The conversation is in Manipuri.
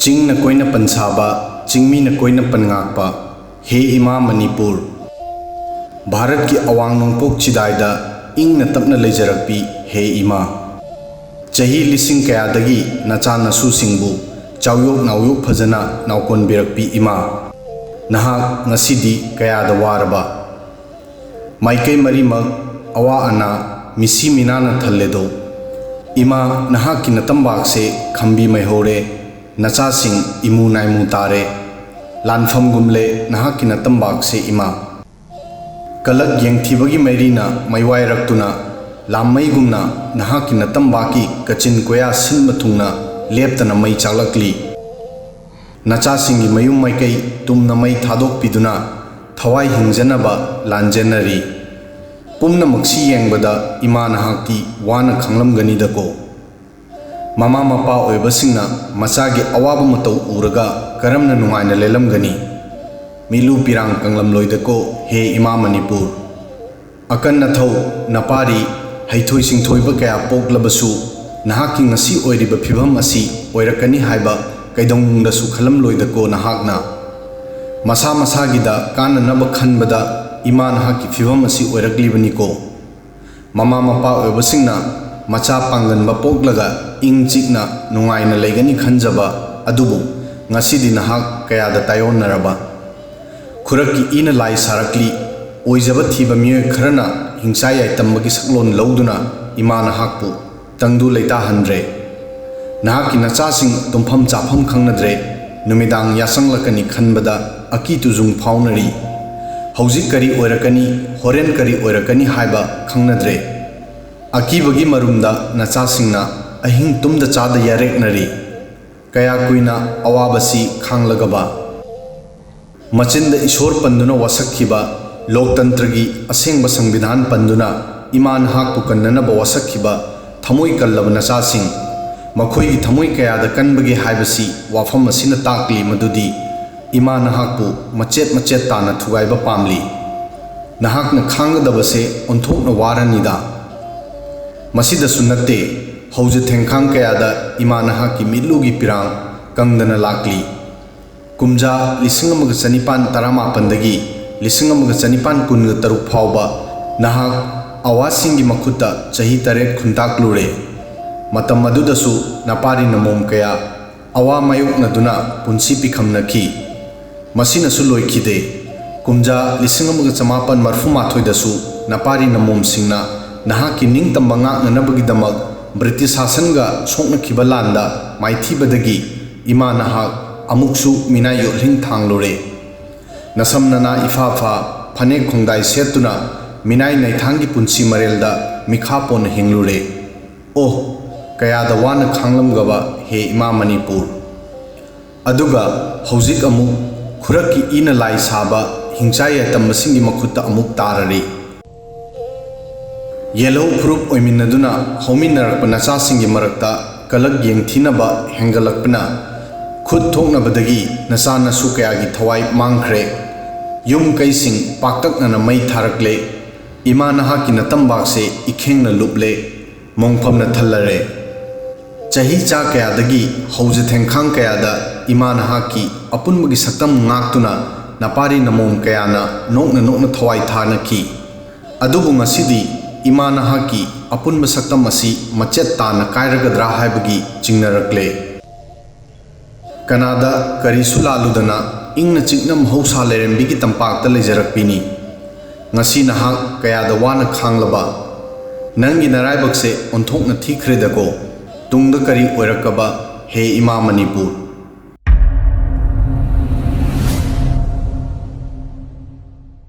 चिंग न कोई न पंसाबा चिंगमी न कोई न पनगाकपा हे इमा मणिपुर भारत की अवांग नोंपोक चिदायदा इंग न तपना लेजरकपी हे इमा चही लिसिंग कयादगी नचा नसु सिंगबु चावयोग नावयोग फजना नावकोन बिरकपी इमा नहा ngasidi kayada waraba maikai marimag awa ana misi minana thalledo ima naha ki natambak se khambi mai hore nacha sing imu naimu tare lanfam gumle naha ki natambak se ima kalak yengthibagi mairina maiwai raktuna lamai gumna naha ki natambaki kachin koya sin mathungna leptana mai chalakli नचा सिंगी मयूम मैकई तुमना मई थादोक पिदुना थवाई हिंजनबा लांजेनरी पुमना मक्सी येंगबदा इमा नहाकी वाना खंगलमगनीदको ममा मपा ओइबसिंगना मचागी अवाब मतौ उरगा करमना नुंगाइना लेलमगनी मिलु पिरांग कंगलमलोइदको हे इमा मणिपुर अकन नथौ नपारी हैथोइ सिंथोइबा कया पोकलबसु नहाकी ngasi ओइरिबा फिबम असि ओइरकनी हाइबा कैदौंदसु खलम लोइदको नहाकना मसा मसागिदा काननब खनबदा इमा नहाकी फिवम असि ओइरकलिबनिको ममा मपा ओइबसिंगना मचा पांगनबा पोकलगा इंग चिकना नुंगाइना लेगनी खनजबा अदुबु ngasidi नहाक कयादा तायोनरबा खुरकी इन लाई सारकली ओइजबा थिबा मिय खरना हिंसा याइतमबगी सकलोन लौदुना इमा नहाकपु तंगदु लेता हनरे नहाकी नचासिंग तुम्फम चाफम खंगनद्रे नुमिदांग यासंगलकनी खनबदा अकी तुजुंग फाउनरी हौजिक करी ओइरकनी होरेन करी ओइरकनी हाइबा खंगनद्रे अकीबगी मरुमदा नचासिंगना अहिंग तुमदा चादा यारेकनरी कया कुइना अवाबसी खांगलगबा मचिंद ईश्वर पंदुना वसखिबा लोकतंत्रगी असेंगबा संविधान पंदुना इमा नहाकपु कन्ननबा वसखिबा थमोइ कल्लब नचासिंग मखोई थमोई कयाद कनबगे हाइबसी वाफम असिना ताकली मदुदी इमा नहाकपु मचेत मचेत ताना थुगाइबा पामली नहाकना खांगदबसे ओंथोकना वारनिदा मसिदसु नत्ते हौजे थेंखांग कयादा इमा नहाकी मिलुगी पिरांग कंगदना लाकली कुमजा लिसिंग अमगा चनिपान तरामापनदगी लिसिंग अमगा चनिपान कुनगा तरुक फावबा नहाक अवासिंगी मखुता चही तरेट खुंताकलुरे मतम मदुदसु नपारी नमोम कया अवा मायोकनदुना पुंसी पिखमनखी मसिनसु लोइखिदे कुमजा लिसिंग अमगा चमापन मरफुमाथोइदसु नपारी नमोम सिंगना नहाकी निंगतंबा ngaknanabagidamag ब्रिटिश शासनगा सोकनखिबा लांदा माइथीबदगी इमा नहाक अमुकसु मिनाय योलिंग थांगलोरे नसमनना इफाफा फने खोंगाई सेतुना मिनाय नैथांगी पुंसी मरेलदा मिखापोन हिंगलुरे ओ कयादा वाना खांगलमगबा हे इमा मणिपुर अदुगा हौजिक अमुक खुरकी इन लाई साबा हिंसा यातमसिंगी मखुता अमुक ताररी येलो फुरुप ओइमिनदुना हौमिनरक नचासिंगी मरक्ता कलक येंगथिनबा हेंगलकपना खुद थोकनबदगी नचा नसु कयागी थवाई मांगख्रे युम कैसिंग पाक्तकनना मई थारकले इमा नहाकी नतंबाकसे इखेंगना लुपले मोंगफमना थल्लरे चही चा कयादगी हौजे थेंखांग कयादा इमा नहाकी अपुनबगी सक्तम ngaktuna नपारी नमोम कयाना नोकना नोकना थवाई थानकी अदुबु ngasidi इमा नहाकी अपुनब सक्तम असि मचेत ताना कायरगद्रा हाइबगी चिंगनरकले कनादा करिसु लालुदना इंगना चिकनम हौसा लेरमबिगी तंपाकता लेजरकपिनी ngasi नहाक कयादा वाना खांगलबा नंगी नराइबकसे ओंथोकना थीख्रेदको तुंग करी ओरकबा हे इमा मणिपुर।